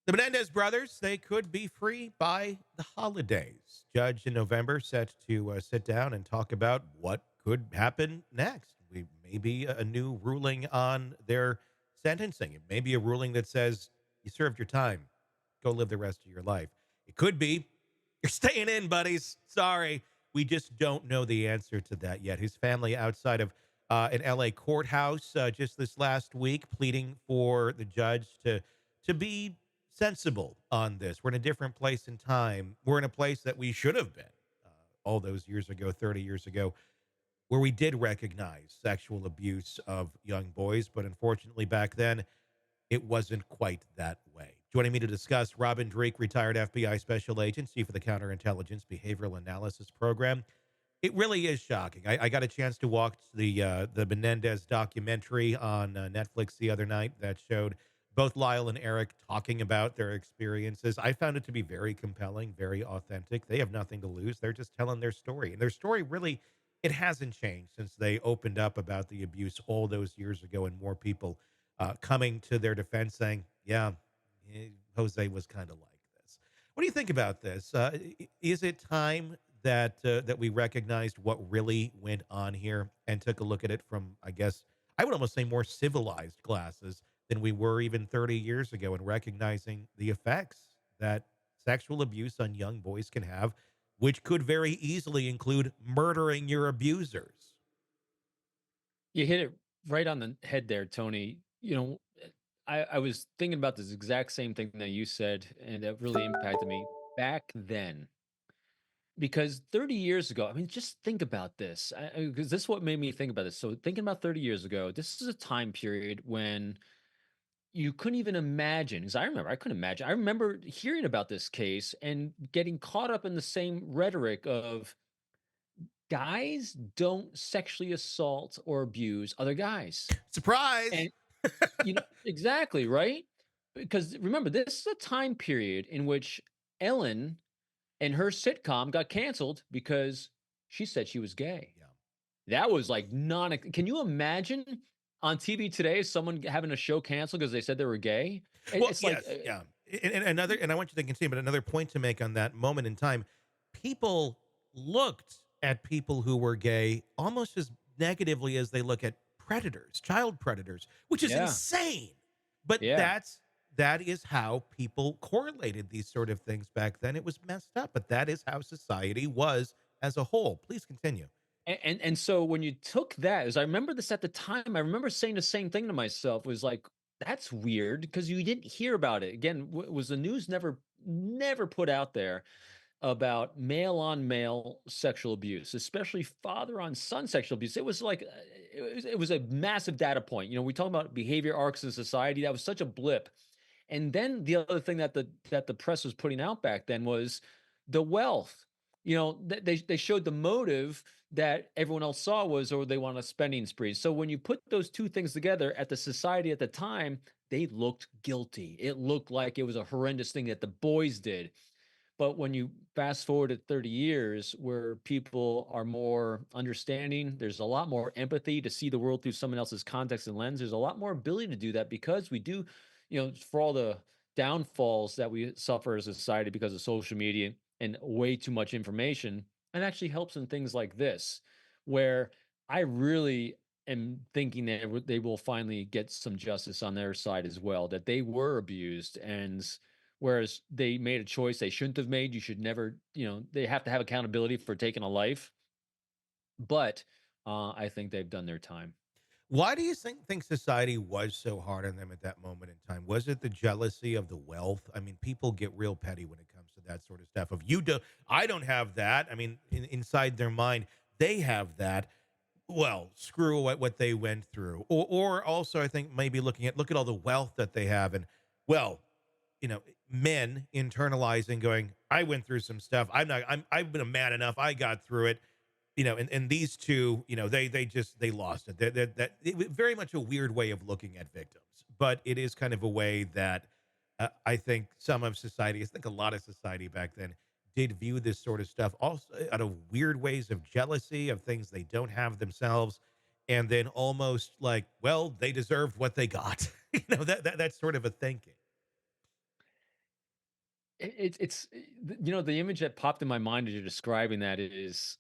The Menendez brothers, they could be free by the holidays. Judge in November set to sit down and talk about what could happen next. We maybe a new ruling on their sentencing. It may be a ruling that says you served your time, go live the rest of your life. It could be you're staying in, buddies. Sorry, we just don't know the answer to that yet. His family outside of an LA courthouse just this last week, pleading for the judge to be sensible on this. We're in a different place in time. We're in a place that we should have been all those years ago, 30 years ago, where we did recognize sexual abuse of young boys. But unfortunately, back then, it wasn't quite that way. Joining me to discuss, Robin Dreeke, retired FBI special agent, chief of the Counterintelligence Behavioral Analysis Program. It really is shocking. I got a chance to watch the Menendez documentary on Netflix the other night that showed both Lyle and Eric talking about their experiences. I found it to be very compelling, very authentic. They have nothing to lose. They're just telling their story. And their story really, it hasn't changed since they opened up about the abuse all those years ago, and more people coming to their defense saying, yeah, Jose was kind of like this. What do you think about this? Is it time that we recognized what really went on here and took a look at it from, I guess, I would almost say more civilized glasses than we were even 30 years ago, and recognizing the effects that sexual abuse on young boys can have, which could very easily include murdering your abusers? You hit it right on the head there, Tony. I was thinking about this exact same thing that you said, and that really impacted me back then. Because 30 years ago, I mean, just think about this. Because this is what made me think about this. So, thinking about 30 years ago, this is a time period when you couldn't even imagine. Because I couldn't imagine. I remember hearing about this case and getting caught up in the same rhetoric of guys don't sexually assault or abuse other guys. Surprise! And exactly, right? Because remember, this is a time period in which Ellen and her sitcom got canceled because she said she was gay. Yeah. That was like non can you imagine on TV today someone having a show canceled because they said they were gay? Well, It's like, yes, yeah. And another, and I want you to continue, but another point to make on that moment in time, people looked at people who were gay almost as negatively as they look at predators, child predators, which is yeah, insane. But yeah. that is how people correlated these sort of things back then. It was messed up, but that is how society was as a whole. Please continue. And so when you took that, as I remember this at the time, I remember saying the same thing to myself, was like, that's weird because you didn't hear about it. Again, was the news never put out there about male on male sexual abuse, especially father on son sexual abuse. It was like it was a massive data point. We talk about behavior arcs in society. That was such a blip. And then the other thing that the press was putting out back then was the wealth. They showed the motive that everyone else saw was, or they want a spending spree. So when you put those two things together at the society at the time, they looked guilty. It looked like it was a horrendous thing that the boys did. But when you fast forward to 30 years where people are more understanding, there's a lot more empathy to see the world through someone else's context and lens. There's a lot more ability to do that because we do, for all the downfalls that we suffer as a society because of social media and way too much information, it actually helps in things like this, where I really am thinking that they will finally get some justice on their side as well, that they were abused. And whereas they made a choice they shouldn't have made. You should never, they have to have accountability for taking a life. But I think they've done their time. Why do you think society was so hard on them at that moment in time? Was it the jealousy of the wealth? I mean, people get real petty when it comes to that sort of stuff. If you do, I don't have that. I mean, inside their mind, they have that. Well, screw what they went through, or also, I think maybe look at all the wealth that they have, and well, men internalizing, going, I went through some stuff. I've been a man enough. I got through it, and these two, they lost it. It was very much a weird way of looking at victims, but it is kind of a way that I think some of society, I think a lot of society back then did view this sort of stuff also out of weird ways of jealousy of things they don't have themselves. And then almost like, well, they deserved what they got, that sort of a thinking. it's the image that popped in my mind as you're describing that is,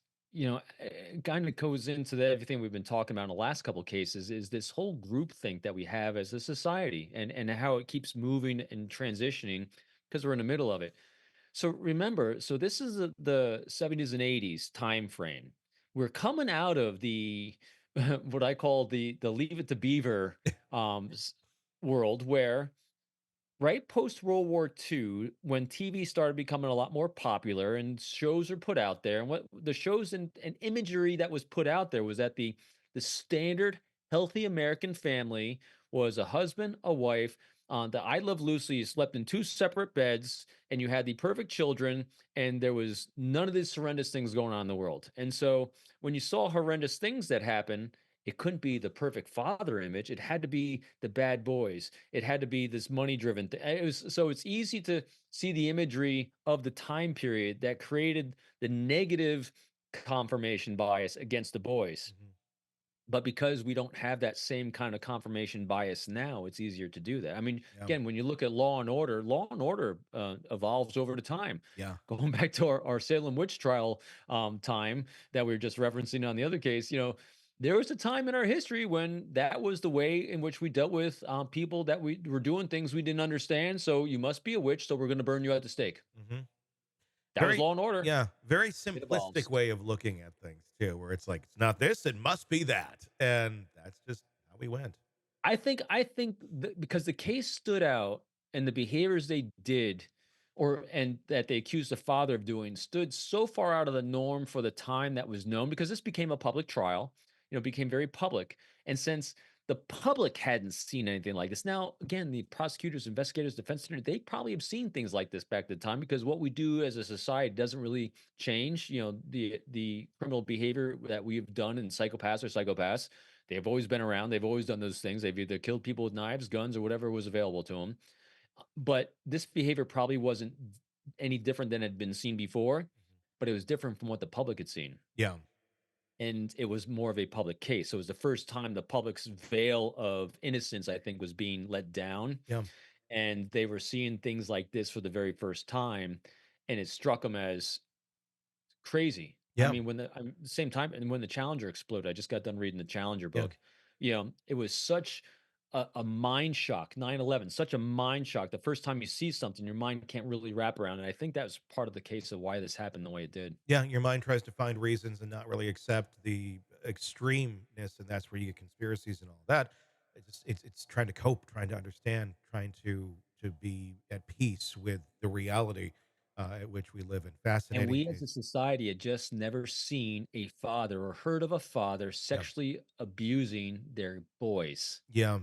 kind of goes into everything we've been talking about in the last couple cases is this whole group think that we have as a society and how it keeps moving and transitioning because we're in the middle of it. So remember, so this is the 70s and 80s time frame. We're coming out of the what I call the Leave It to Beaver world where right post World War II, when TV started becoming a lot more popular and shows are put out there, and what the shows and imagery that was put out there was that the standard healthy American family was a husband, a wife. The I Love Lucy you slept in two separate beds, and you had the perfect children, and there was none of these horrendous things going on in the world. And so, when you saw horrendous things that happen, it couldn't be the perfect father image. It had to be the bad boys. It had to be this money driven thing. It was so it's easy to see the imagery of the time period that created the negative confirmation bias against the boys. Mhm. But because we don't have that same kind of confirmation bias now, it's easier to do that. I mean, Yeah. again, when you look at Law and Order evolves over the time. Yeah. Going back to our Salem witch trial time that we were just referencing on the other case, there was a time in our history when that was the way in which we dealt with people that we were doing things we didn't understand. So you must be a witch, so we're going to burn you at the stake. Mhm. That was Very Law and Order. yeah, very It simplistic evolves. way of looking at things too, where it's like, "It's not this, it must be that," and that's just how we went. I think because the case stood out and the behaviors they did and that they accused the father of doing stood so far out of the norm for the time that was known because this became a public trial, became very public. And since the public hadn't seen anything like this, now again, the prosecutors, investigators, defense attorney, they probably have seen things like this back at the time because what we do as a society doesn't really change. The criminal behavior that we've done in psychopaths, they've always been around. They've always done those things. They've either killed people with knives, guns, or whatever was available to them. But this behavior probably wasn't any different than had been seen before, Mhm. but it was different from what the public had seen. Yeah. And it was more of a public case. So it was the first time the public's veil of innocence, I think, was being let down. Yeah. And they were seeing things like this for the very first time. And it struck them as crazy. I Yeah. mean, the same time and when the Challenger exploded, I just got done reading the Challenger Yeah. book. It was such a mind shock, 9/11, such a mind shock. The first time you see something, your mind can't really wrap around, and I think that was part of the case of why this happened the way it did. Yeah, your mind tries to find reasons and not really accept the extremeness, and that's where you get conspiracies and all that. It's trying to cope, trying to understand, trying to be at peace with the reality at which we live in. And Fascinating we as a case. society had just never seen a father or heard of a father Yeah. sexually abusing their boys. Yeah.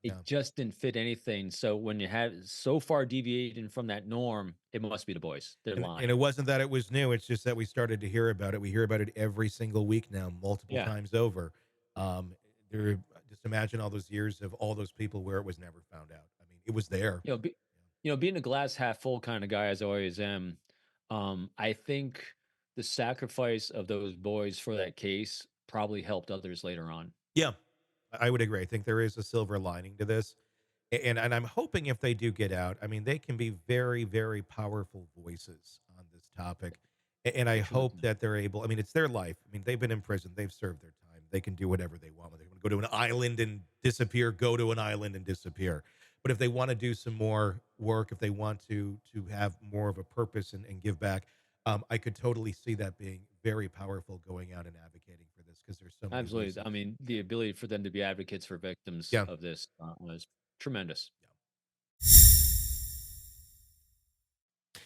Yeah. It just didn't fit anything, so when you have so far deviating from that norm, it must be the boys. They're And it lying. wasn't that it was new, it's just that we started to hear about it. We hear about it every single week now, multiple Yeah. times over. Um, there just imagine all those years of all those people where it was never found out. I mean, it was there. You know, be being a glass half full kinda guy as I always am, I think the sacrifice of those boys for that case probably helped others later on. Yeah, I would agree. I think there is a silver lining to this. And I'm hoping if they do get out, I mean, they can be very, very powerful voices on this topic. And I hope Tremendous. that they're able, I mean, it's their life. I mean, they've been in prison, they've served their time. They can do whatever they want. They want to go to an island and disappear, go to an island and disappear. But if they want to do some more work, if they want to have more of a purpose and give back, I could totally see that being very powerful going out and advocating for this because there's so many Absolutely. voices. I mean, the ability for them to be advocates for victims Yeah. of this, was tremendous. Yeah.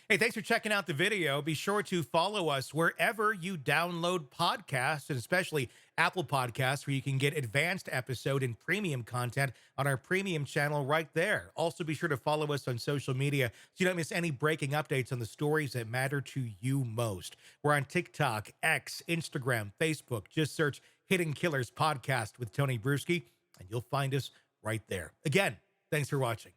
Hey, thanks for checking out the video. Be sure to follow us wherever you download podcasts, and especially Apple Podcasts, where you can get advanced episode and premium content on our premium channel right there. Also, be sure to follow us on social media so you don't miss any breaking updates on the stories that matter to you most. We're on TikTok, X, Instagram, Facebook. Just search Hidden Killers Podcast with Tony Brueski, and you'll find us right there. Again, thanks for watching.